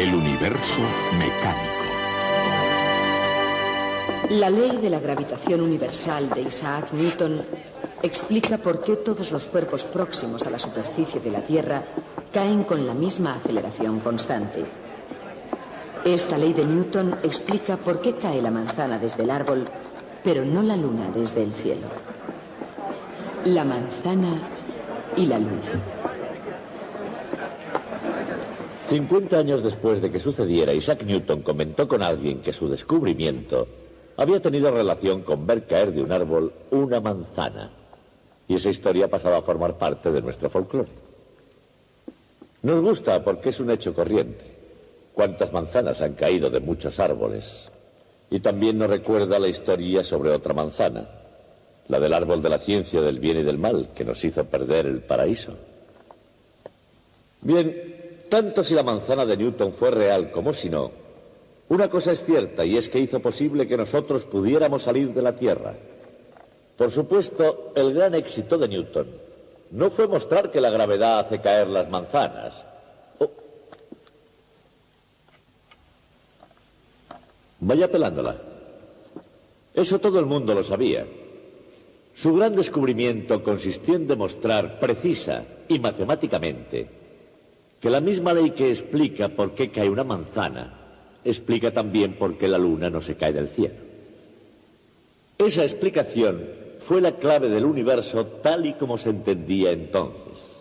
El universo mecánico. La ley de la gravitación universal de Isaac Newton explica por qué todos los cuerpos próximos a la superficie de la Tierra caen con la misma aceleración constante. Esta ley de Newton explica por qué cae la manzana desde el árbol, pero no la luna desde el cielo. La manzana y la luna. 50 años después de que sucediera, Isaac Newton comentó con alguien que su descubrimiento había tenido relación con ver caer de un árbol una manzana. Y esa historia ha pasado a formar parte de nuestro folclore. Nos gusta porque es un hecho corriente. Cuántas manzanas han caído de muchos árboles. Y también nos recuerda la historia sobre otra manzana, la del árbol de la ciencia del bien y del mal, que nos hizo perder el paraíso. Bien, tanto si la manzana de Newton fue real como si no, una cosa es cierta, y es que hizo posible que nosotros pudiéramos salir de la Tierra. Por supuesto, el gran éxito de Newton no fue mostrar que la gravedad hace caer las manzanas. Vaya pelándola. Eso todo el mundo lo sabía. Su gran descubrimiento consistió en demostrar precisa y matemáticamente que la misma ley que explica por qué cae una manzana explica también por qué la luna no se cae del cielo. Esa explicación fue la clave del universo tal y como se entendía entonces.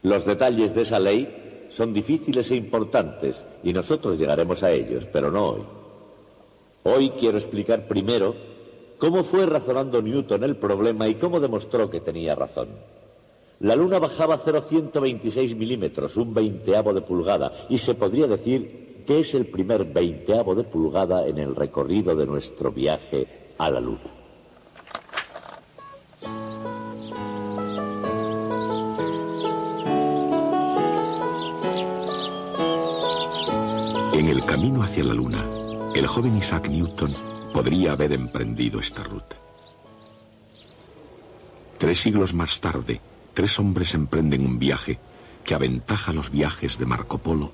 Los detalles de esa ley son difíciles e importantes y nosotros llegaremos a ellos, pero no hoy. Hoy quiero explicar primero cómo fue razonando Newton el problema y cómo demostró que tenía razón. La luna bajaba 0,126 milímetros, un veinteavo de pulgada, y se podría decir que es el primer veinteavo de pulgada en el recorrido de nuestro viaje a la luna. En el camino hacia la luna, el joven Isaac Newton podría haber emprendido esta ruta. 3 siglos más tarde, 3 hombres emprenden un viaje que aventaja los viajes de Marco Polo,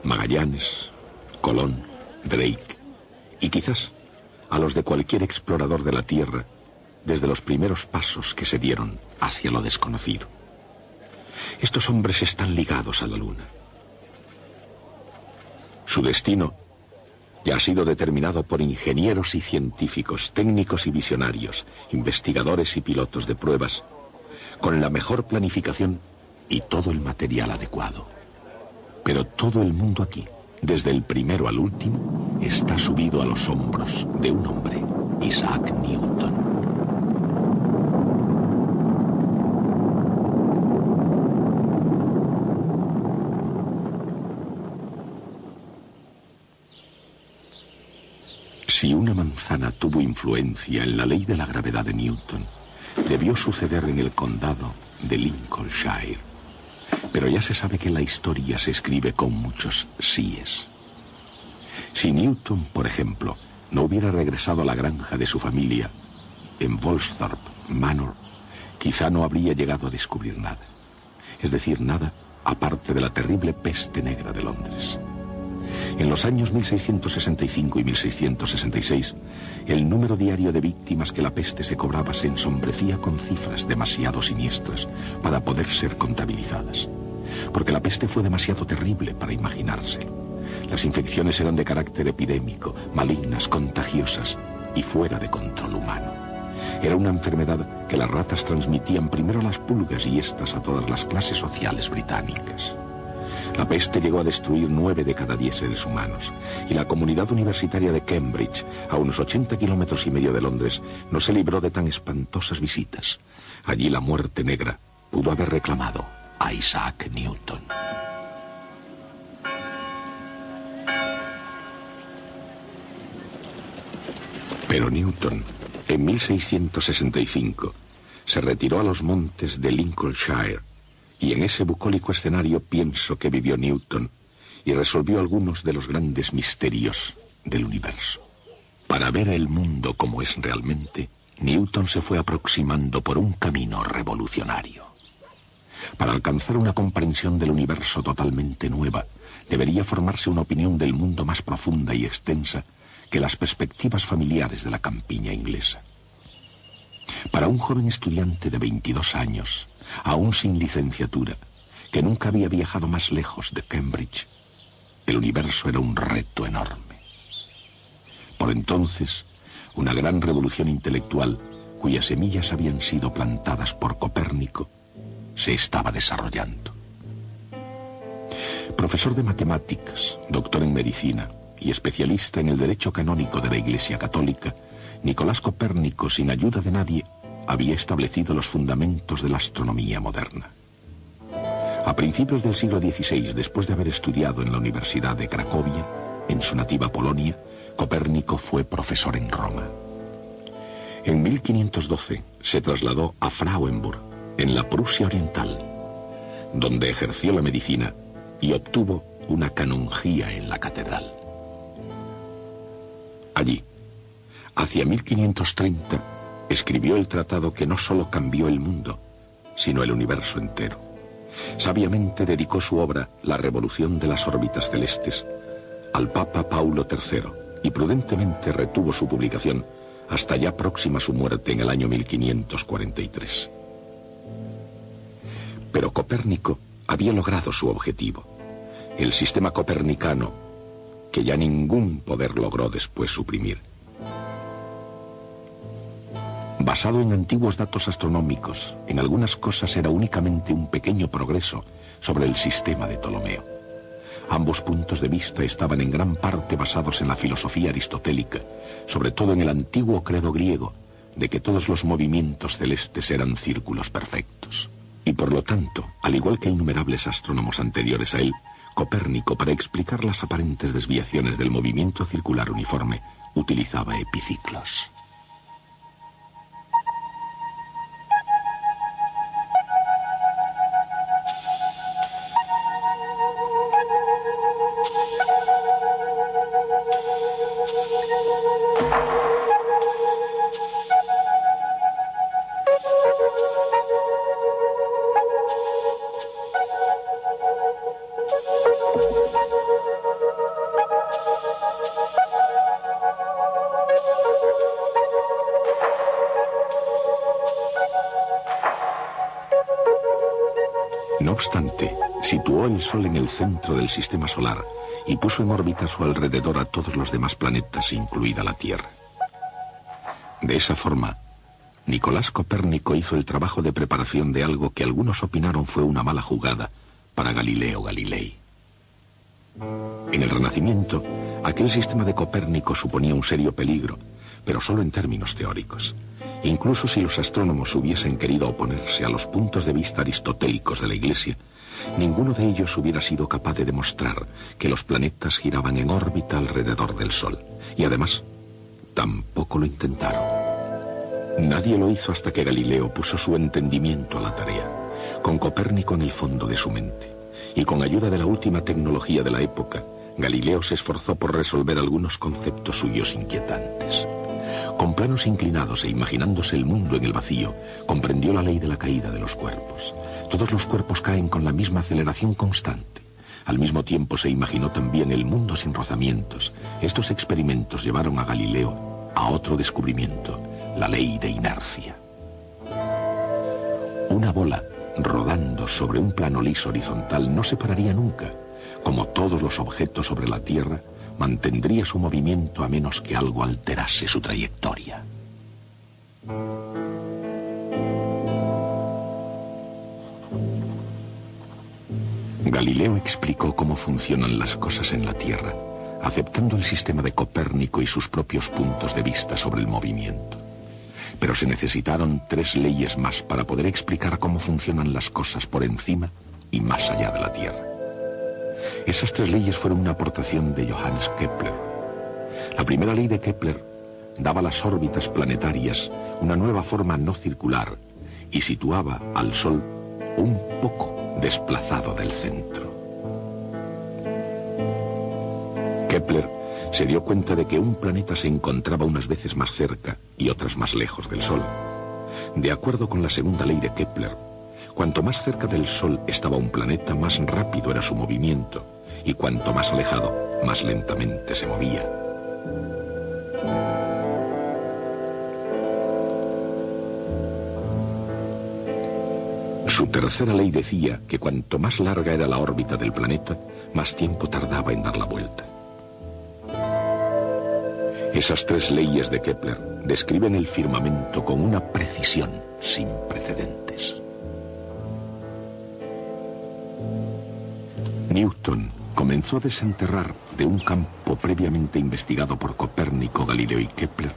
Magallanes, Colón, Drake y quizás a los de cualquier explorador de la Tierra desde los primeros pasos que se dieron hacia lo desconocido. Estos hombres están ligados a la luna. Su destino ya ha sido determinado por ingenieros y científicos, técnicos y visionarios, investigadores y pilotos de pruebas, con la mejor planificación y todo el material adecuado. Pero todo el mundo aquí, desde el primero al último, está subido a los hombros de un hombre, Isaac Newton. Si una manzana tuvo influencia en la ley de la gravedad de Newton, debió suceder en el condado de Lincolnshire. Pero ya se sabe que la historia se escribe con muchos síes. Si Newton, por ejemplo, no hubiera regresado a la granja de su familia en Woolsthorpe Manor, quizá no habría llegado a descubrir nada. Es decir, nada aparte de la terrible peste negra de Londres. En los años 1665 y 1666, el número diario de víctimas que la peste se cobraba se ensombrecía con cifras demasiado siniestras para poder ser contabilizadas. Porque la peste fue demasiado terrible para imaginárselo. Las infecciones eran de carácter epidémico, malignas, contagiosas y fuera de control humano. Era una enfermedad que las ratas transmitían primero a las pulgas y estas a todas las clases sociales británicas. La peste llegó a destruir 9 de cada 10 seres humanos, y la comunidad universitaria de Cambridge, a unos 80 kilómetros y medio de Londres, no se libró de tan espantosas visitas. Allí la muerte negra pudo haber reclamado a Isaac Newton. Pero Newton, en 1665, se retiró a los montes de Lincolnshire, y en ese bucólico escenario pienso que vivió Newton y resolvió algunos de los grandes misterios del universo. Para ver el mundo como es realmente, Newton se fue aproximando por un camino revolucionario. Para alcanzar una comprensión del universo totalmente nueva, debería formarse una opinión del mundo más profunda y extensa que las perspectivas familiares de la campiña inglesa. Para un joven estudiante de 22 años, aún sin licenciatura, que nunca había viajado más lejos de Cambridge, el universo era un reto enorme. Por entonces, una gran revolución intelectual, cuyas semillas habían sido plantadas por Copérnico, se estaba desarrollando. Profesor de matemáticas, doctor en medicina y especialista en el derecho canónico de la Iglesia Católica, Nicolás Copérnico, sin ayuda de nadie, había establecido los fundamentos de la astronomía moderna. A principios del siglo XVI, después de haber estudiado en la Universidad de Cracovia, en su nativa Polonia, Copérnico fue profesor en Roma. En 1512 se trasladó a Frauenburg, en la Prusia Oriental, donde ejerció la medicina y obtuvo una canonjía en la catedral. Allí, hacia 1530, escribió el tratado que no solo cambió el mundo, sino el universo entero. Sabiamente dedicó su obra, La revolución de las órbitas celestes, al Papa Paulo III, y prudentemente retuvo su publicación hasta ya próxima su muerte en el año 1543. Pero Copérnico había logrado su objetivo, el sistema copernicano, que ya ningún poder logró después suprimir. Basado en antiguos datos astronómicos, en algunas cosas era únicamente un pequeño progreso sobre el sistema de Ptolomeo. Ambos puntos de vista estaban en gran parte basados en la filosofía aristotélica, sobre todo en el antiguo credo griego, de que todos los movimientos celestes eran círculos perfectos. Y por lo tanto, al igual que innumerables astrónomos anteriores a él, Copérnico, para explicar las aparentes desviaciones del movimiento circular uniforme, utilizaba epiciclos. No obstante, situó el Sol en el centro del sistema solar y puso en órbita a su alrededor a todos los demás planetas, incluida la Tierra. De esa forma, Nicolás Copérnico hizo el trabajo de preparación de algo que algunos opinaron fue una mala jugada para Galileo Galilei. En el Renacimiento, aquel sistema de Copérnico suponía un serio peligro, pero solo en términos teóricos. Incluso si los astrónomos hubiesen querido oponerse a los puntos de vista aristotélicos de la Iglesia, ninguno de ellos hubiera sido capaz de demostrar que los planetas giraban en órbita alrededor del Sol. Y además, tampoco lo intentaron. Nadie lo hizo hasta que Galileo puso su entendimiento a la tarea, con Copérnico en el fondo de su mente. Y con ayuda de la última tecnología de la época, Galileo se esforzó por resolver algunos conceptos suyos inquietantes. Con planos inclinados e imaginándose el mundo en el vacío, comprendió la ley de la caída de los cuerpos. Todos los cuerpos caen con la misma aceleración constante. Al mismo tiempo se imaginó también el mundo sin rozamientos. Estos experimentos llevaron a Galileo a otro descubrimiento, la ley de inercia. Una bola rodando sobre un plano liso horizontal no se pararía nunca. Como todos los objetos sobre la Tierra, mantendría su movimiento a menos que algo alterase su trayectoria. Galileo explicó cómo funcionan las cosas en la Tierra, aceptando el sistema de Copérnico y sus propios puntos de vista sobre el movimiento. Pero se necesitaron 3 leyes más para poder explicar cómo funcionan las cosas por encima y más allá de la Tierra. Esas 3 leyes fueron una aportación de Johannes Kepler. La primera ley de Kepler daba a las órbitas planetarias una nueva forma no circular y situaba al Sol un poco desplazado del centro. Kepler se dio cuenta de que un planeta se encontraba unas veces más cerca y otras más lejos del Sol. De acuerdo con la segunda ley de Kepler, cuanto más cerca del Sol estaba un planeta, más rápido era su movimiento, y cuanto más alejado, más lentamente se movía. Su tercera ley decía que cuanto más larga era la órbita del planeta, más tiempo tardaba en dar la vuelta. Esas tres leyes de Kepler describen el firmamento con una precisión sin precedentes. Newton comenzó a desenterrar de un campo previamente investigado por Copérnico, Galileo y Kepler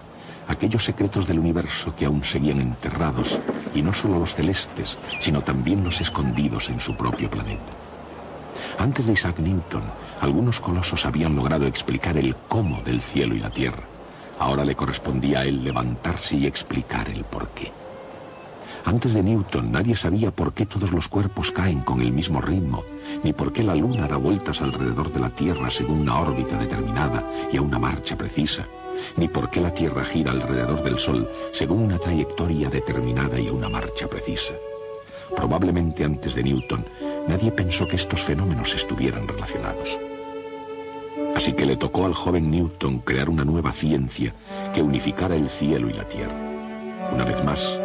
aquellos secretos del universo que aún seguían enterrados, y no solo los celestes, sino también los escondidos en su propio planeta. Antes de Isaac Newton, algunos colosos habían logrado explicar el cómo del cielo y la tierra. Ahora le correspondía a él levantarse y explicar el porqué. Antes de Newton, nadie sabía por qué todos los cuerpos caen con el mismo ritmo, ni por qué la Luna da vueltas alrededor de la Tierra según una órbita determinada y a una marcha precisa, ni por qué la Tierra gira alrededor del Sol según una trayectoria determinada y a una marcha precisa. Probablemente antes de Newton, nadie pensó que estos fenómenos estuvieran relacionados. Así que le tocó al joven Newton crear una nueva ciencia que unificara el cielo y la Tierra. Una vez más,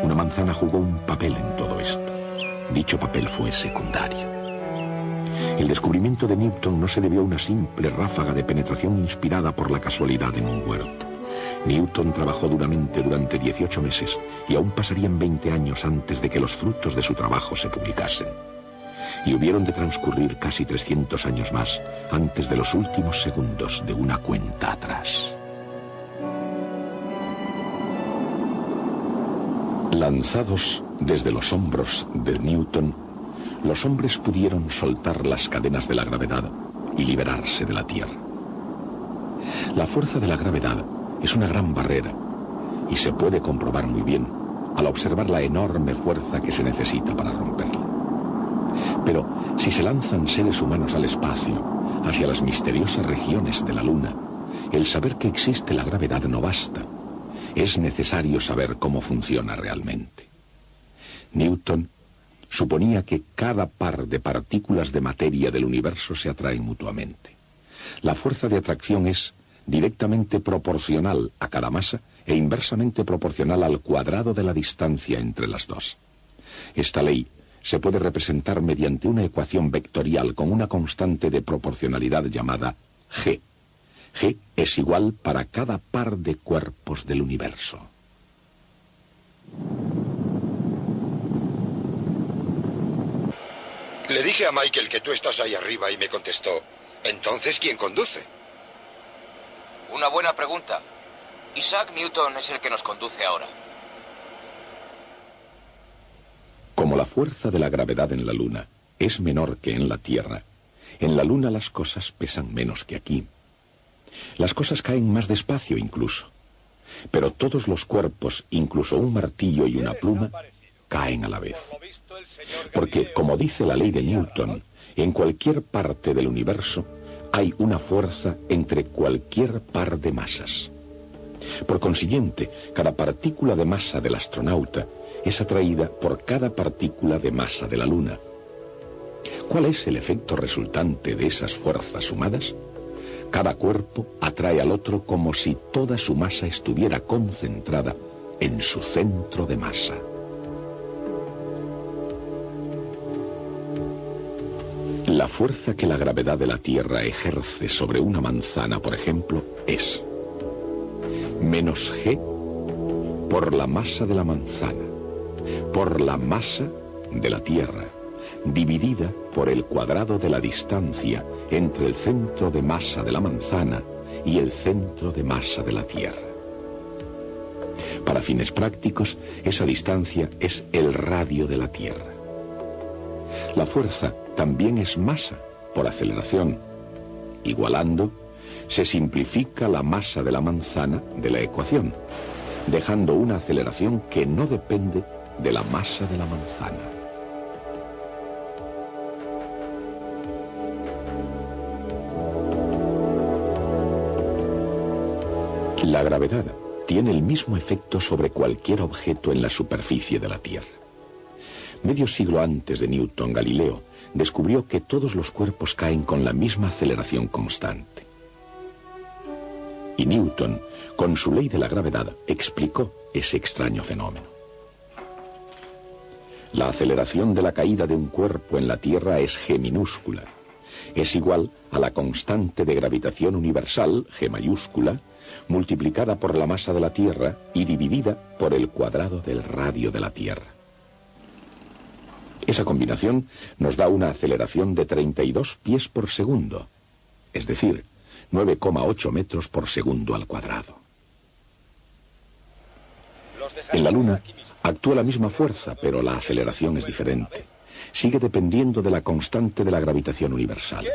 una manzana jugó un papel en todo esto. Dicho papel fue secundario. El descubrimiento de Newton no se debió a una simple ráfaga de penetración inspirada por la casualidad en un huerto. Newton trabajó duramente durante 18 meses y aún pasarían 20 años antes de que los frutos de su trabajo se publicasen. Y hubieron de transcurrir casi 300 años más antes de los últimos segundos de una cuenta atrás. Lanzados desde los hombros de Newton, los hombres pudieron soltar las cadenas de la gravedad y liberarse de la Tierra. La fuerza de la gravedad es una gran barrera y se puede comprobar muy bien al observar la enorme fuerza que se necesita para romperla. Pero si se lanzan seres humanos al espacio, hacia las misteriosas regiones de la Luna, el saber que existe la gravedad no basta. Es necesario saber cómo funciona realmente. Newton suponía que cada par de partículas de materia del universo se atraen mutuamente. La fuerza de atracción es directamente proporcional a cada masa e inversamente proporcional al cuadrado de la distancia entre las dos. Esta ley se puede representar mediante una ecuación vectorial con una constante de proporcionalidad llamada G. G es igual para cada par de cuerpos del universo. Le dije a Michael que tú estás ahí arriba y me contestó, ¿entonces quién conduce? Una buena pregunta. Isaac Newton es el que nos conduce ahora. Como la fuerza de la gravedad en la Luna es menor que en la Tierra, en la Luna las cosas pesan menos que aquí. Las cosas caen más despacio incluso, pero todos los cuerpos, incluso un martillo y una pluma, caen a la vez. Porque, como dice la ley de Newton, en cualquier parte del universo hay una fuerza entre cualquier par de masas. Por consiguiente, cada partícula de masa del astronauta es atraída por cada partícula de masa de la Luna. ¿Cuál es el efecto resultante de esas fuerzas sumadas? Cada cuerpo atrae al otro como si toda su masa estuviera concentrada en su centro de masa. La fuerza que la gravedad de la Tierra ejerce sobre una manzana, por ejemplo, es menos G por la masa de la manzana, por la masa de la Tierra, dividida por el cuadrado de la distancia entre el centro de masa de la manzana y el centro de masa de la Tierra. Para fines prácticos, esa distancia es el radio de la Tierra. La fuerza también es masa por aceleración. Igualando, se simplifica la masa de la manzana de la ecuación, dejando una aceleración que no depende de la masa de la manzana. La gravedad tiene el mismo efecto sobre cualquier objeto en la superficie de la Tierra. Medio siglo antes de Newton, Galileo descubrió que todos los cuerpos caen con la misma aceleración constante. Y Newton, con su ley de la gravedad, explicó ese extraño fenómeno. La aceleración de la caída de un cuerpo en la Tierra es g minúscula. Es igual a la constante de gravitación universal, g mayúscula, multiplicada por la masa de la Tierra y dividida por el cuadrado del radio de la Tierra. Esa combinación nos da una aceleración de 32 pies por segundo, es decir, 9,8 metros por segundo al cuadrado. En la Luna actúa la misma fuerza, pero la aceleración es diferente. Sigue dependiendo de la constante de la gravitación universal.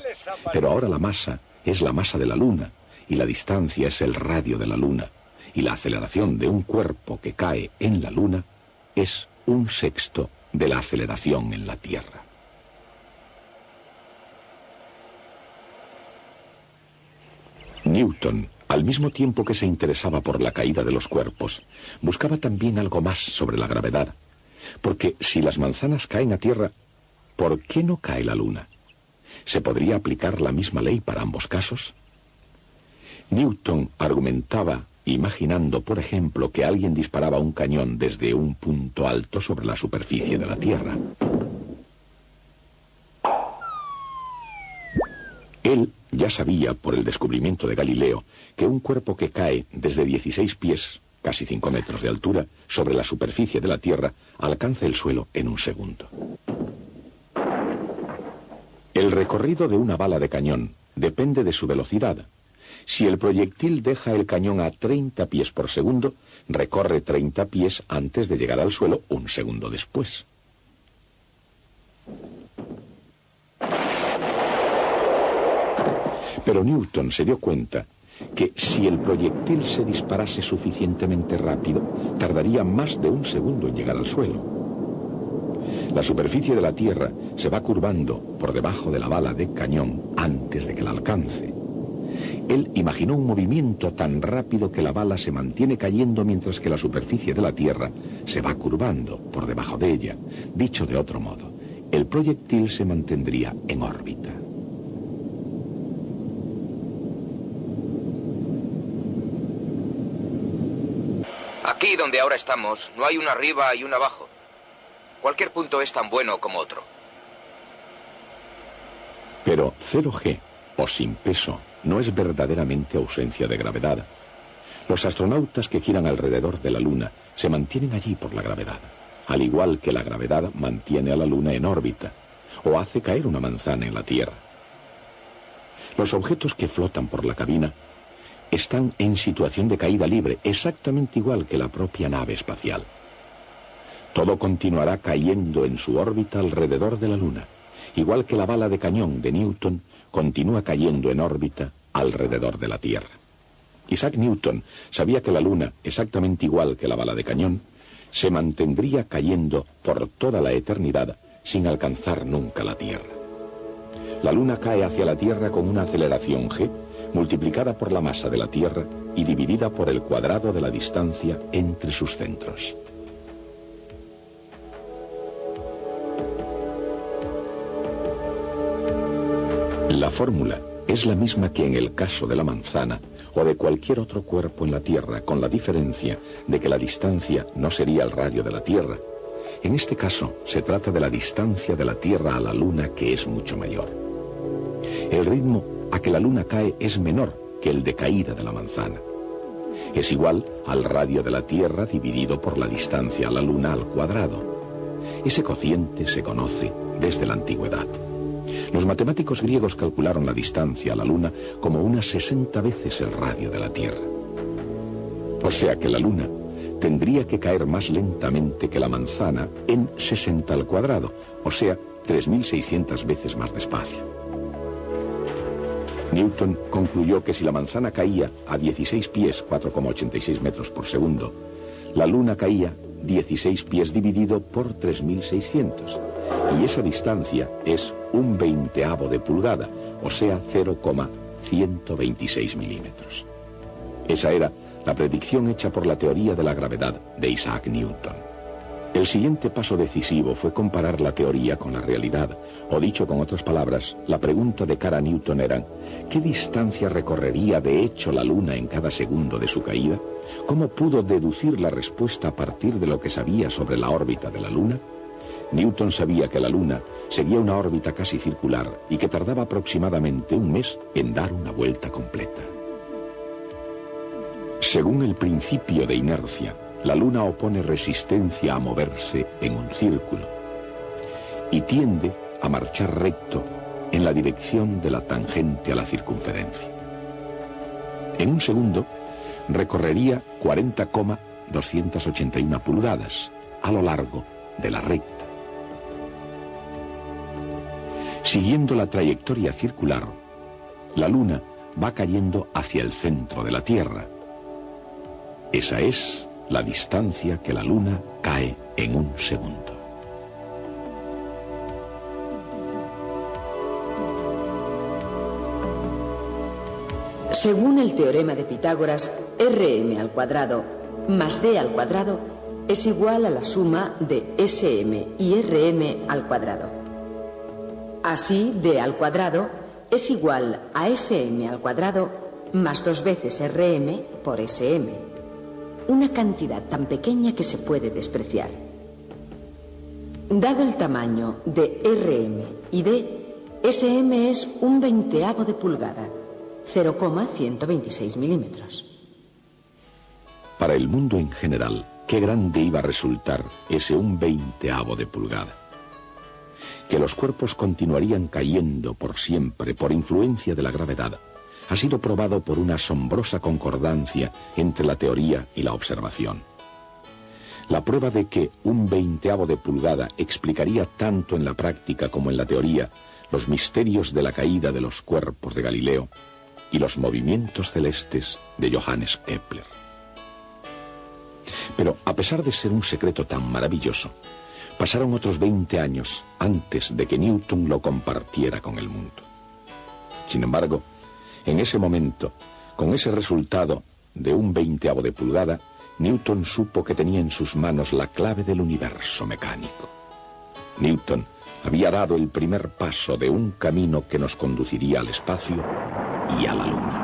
Pero ahora la masa es la masa de la Luna, y la distancia es el radio de la Luna, y la aceleración de un cuerpo que cae en la Luna es 1/6 de la aceleración en la Tierra. Newton, al mismo tiempo que se interesaba por la caída de los cuerpos, buscaba también algo más sobre la gravedad, porque si las manzanas caen a tierra, ¿por qué no cae la Luna? ¿Se podría aplicar la misma ley para ambos casos? Newton argumentaba imaginando, por ejemplo, que alguien disparaba un cañón desde un punto alto sobre la superficie de la Tierra. Él ya sabía, por el descubrimiento de Galileo, que un cuerpo que cae desde 16 pies, casi 5 metros de altura, sobre la superficie de la Tierra, alcanza el suelo en 1 segundo. El recorrido de una bala de cañón depende de su velocidad. Si el proyectil deja el cañón a 30 pies por segundo, recorre 30 pies antes de llegar al suelo 1 segundo después. Pero Newton se dio cuenta que si el proyectil se disparase suficientemente rápido, tardaría más de 1 segundo en llegar al suelo. La superficie de la Tierra se va curvando por debajo de la bala de cañón antes de que la alcance. Él imaginó un movimiento tan rápido que la bala se mantiene cayendo mientras que la superficie de la Tierra se va curvando por debajo de ella. Dicho de otro modo, el proyectil se mantendría en órbita. Aquí donde ahora estamos, no hay uno arriba y uno abajo. Cualquier punto es tan bueno como otro. Pero 0G, o sin peso, no es verdaderamente ausencia de gravedad. Los astronautas que giran alrededor de la Luna se mantienen allí por la gravedad, al igual que la gravedad mantiene a la Luna en órbita, o hace caer una manzana en la Tierra. Los objetos que flotan por la cabina están en situación de caída libre, exactamente igual que la propia nave espacial. Todo continuará cayendo en su órbita alrededor de la Luna, igual que la bala de cañón de Newton continúa cayendo en órbita alrededor de la Tierra. Isaac Newton sabía que la Luna, exactamente igual que la bala de cañón, se mantendría cayendo por toda la eternidad sin alcanzar nunca la Tierra. La Luna cae hacia la Tierra con una aceleración g multiplicada por la masa de la Tierra y dividida por el cuadrado de la distancia entre sus centros. La fórmula es la misma que en el caso de la manzana o de cualquier otro cuerpo en la Tierra, con la diferencia de que la distancia no sería el radio de la Tierra. En este caso, se trata de la distancia de la Tierra a la Luna, que es mucho mayor. El ritmo a que la Luna cae es menor que el de caída de la manzana. Es igual al radio de la Tierra dividido por la distancia a la Luna al cuadrado. Ese cociente se conoce desde la antigüedad. Los matemáticos griegos calcularon la distancia a la Luna como unas 60 veces el radio de la Tierra. O sea que la Luna tendría que caer más lentamente que la manzana en 60 al cuadrado, o sea, 3.600 veces más despacio. Newton concluyó que si la manzana caía a 16 pies, 4,86 metros por segundo, la Luna caía 16 pies dividido por 3.600. Y esa distancia es 1/20 de pulgada, o sea, 0,126 milímetros. Esa era la predicción hecha por la teoría de la gravedad de Isaac Newton. El siguiente paso decisivo fue comparar la teoría con la realidad, o dicho con otras palabras, la pregunta de cara a Newton era: ¿qué distancia recorrería de hecho la Luna en cada segundo de su caída? ¿Cómo pudo deducir la respuesta a partir de lo que sabía sobre la órbita de la Luna? Newton sabía que la Luna seguía una órbita casi circular y que tardaba aproximadamente un mes en dar una vuelta completa. Según el principio de inercia, la Luna opone resistencia a moverse en un círculo y tiende a marchar recto en la dirección de la tangente a la circunferencia. En un segundo recorrería 40,281 pulgadas a lo largo de la recta. Siguiendo la trayectoria circular, la Luna va cayendo hacia el centro de la Tierra. Esa es la distancia que la Luna cae en un segundo. Según el teorema de Pitágoras, Rm al cuadrado más D al cuadrado es igual a la suma de Sm y Rm al cuadrado. Así, D al cuadrado es igual a Sm al cuadrado más 2 veces Rm por Sm. Una cantidad tan pequeña que se puede despreciar. Dado el tamaño de Rm y D, Sm es un 20avo de pulgada, 0,126 milímetros. Para el mundo en general, qué grande iba a resultar ese 1/20avo de pulgada. Que los cuerpos continuarían cayendo por siempre por influencia de la gravedad ha sido probado por una asombrosa concordancia entre la teoría y la observación. La prueba de que 1/20avo de pulgada explicaría tanto en la práctica como en la teoría los misterios de la caída de los cuerpos de Galileo y los movimientos celestes de Johannes Kepler. Pero a pesar de ser un secreto tan maravilloso, pasaron otros 20 años antes de que Newton lo compartiera con el mundo. Sin embargo, en ese momento, con ese resultado de 1/20avo de pulgada, Newton supo que tenía en sus manos la clave del universo mecánico. Newton había dado el primer paso de un camino que nos conduciría al espacio y a la Luna.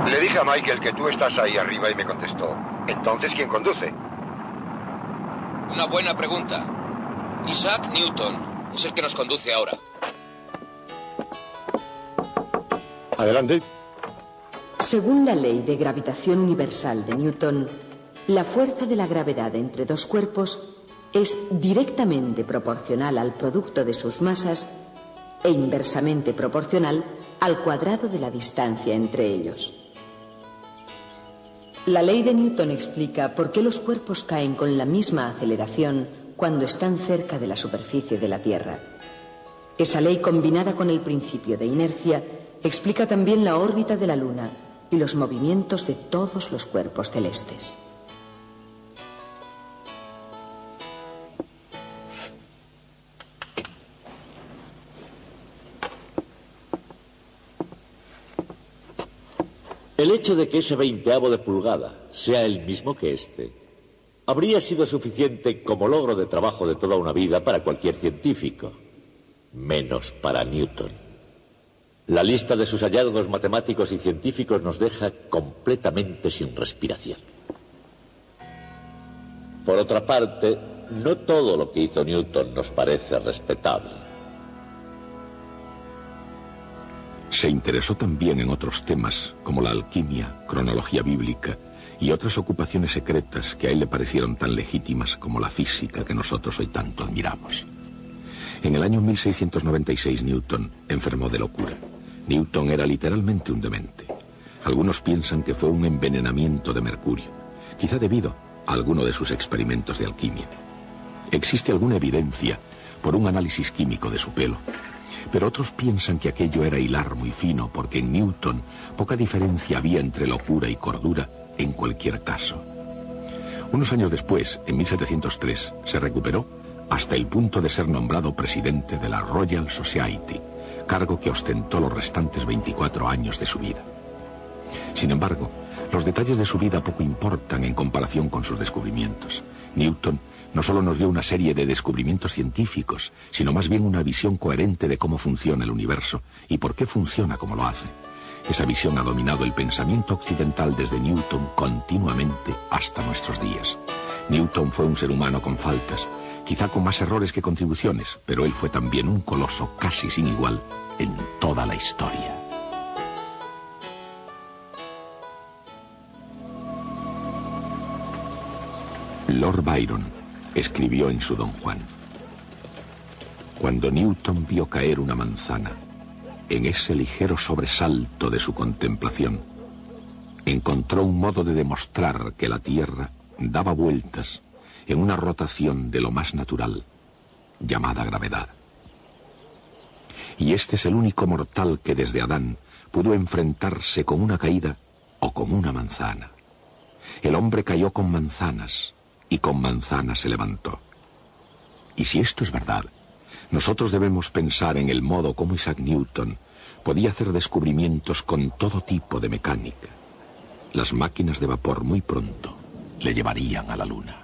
Le dije a Michael que tú estás ahí arriba y me contestó: ¿entonces quién conduce? Una buena pregunta. Isaac Newton es el que nos conduce ahora. Adelante. Según la ley de gravitación universal de Newton, la fuerza de la gravedad entre dos cuerpos es directamente proporcional al producto de sus masas e inversamente proporcional al cuadrado de la distancia entre ellos. La ley de Newton explica por qué los cuerpos caen con la misma aceleración cuando están cerca de la superficie de la Tierra. Esa ley, combinada con el principio de inercia, explica también la órbita de la Luna y los movimientos de todos los cuerpos celestes. El hecho de que ese 20avo de pulgada sea el mismo que este habría sido suficiente como logro de trabajo de toda una vida para cualquier científico, menos para Newton. La lista de sus hallazgos matemáticos y científicos nos deja completamente sin respiración. Por otra parte, no todo lo que hizo Newton nos parece respetable. Se interesó también en otros temas como la alquimia, cronología bíblica y otras ocupaciones secretas que a él le parecieron tan legítimas como la física que nosotros hoy tanto admiramos. En el año 1696 Newton enfermó de locura. Newton era literalmente un demente. Algunos piensan que fue un envenenamiento de mercurio, quizá debido a alguno de sus experimentos de alquimia. Existe alguna evidencia por un análisis químico de su pelo, pero otros piensan que aquello era hilar muy fino porque en Newton poca diferencia había entre locura y cordura en cualquier caso. Unos años después, en 1703, se recuperó hasta el punto de ser nombrado presidente de la Royal Society, cargo que ostentó los restantes 24 años de su vida. Sin embargo, Los detalles de su vida poco importan en comparación con sus descubrimientos. Newton no solo nos dio una serie de descubrimientos científicos, sino más bien una visión coherente de cómo funciona el universo y por qué funciona como lo hace. Esa visión ha dominado el pensamiento occidental desde Newton continuamente hasta nuestros días. Newton fue un ser humano con faltas, quizá con más errores que contribuciones, pero él fue también un coloso casi sin igual en toda la historia. Lord Byron escribió en su Don Juan: cuando Newton vio caer una manzana, en ese ligero sobresalto de su contemplación, encontró un modo de demostrar que la Tierra daba vueltas en una rotación de lo más natural, llamada gravedad. Y este es el único mortal que desde Adán pudo enfrentarse con una caída o con una manzana. El hombre cayó con manzanas y con manzanas se levantó. Y si esto es verdad, nosotros debemos pensar en el modo como Isaac Newton podía hacer descubrimientos con todo tipo de mecánica. Las máquinas de vapor muy pronto le llevarían a la Luna.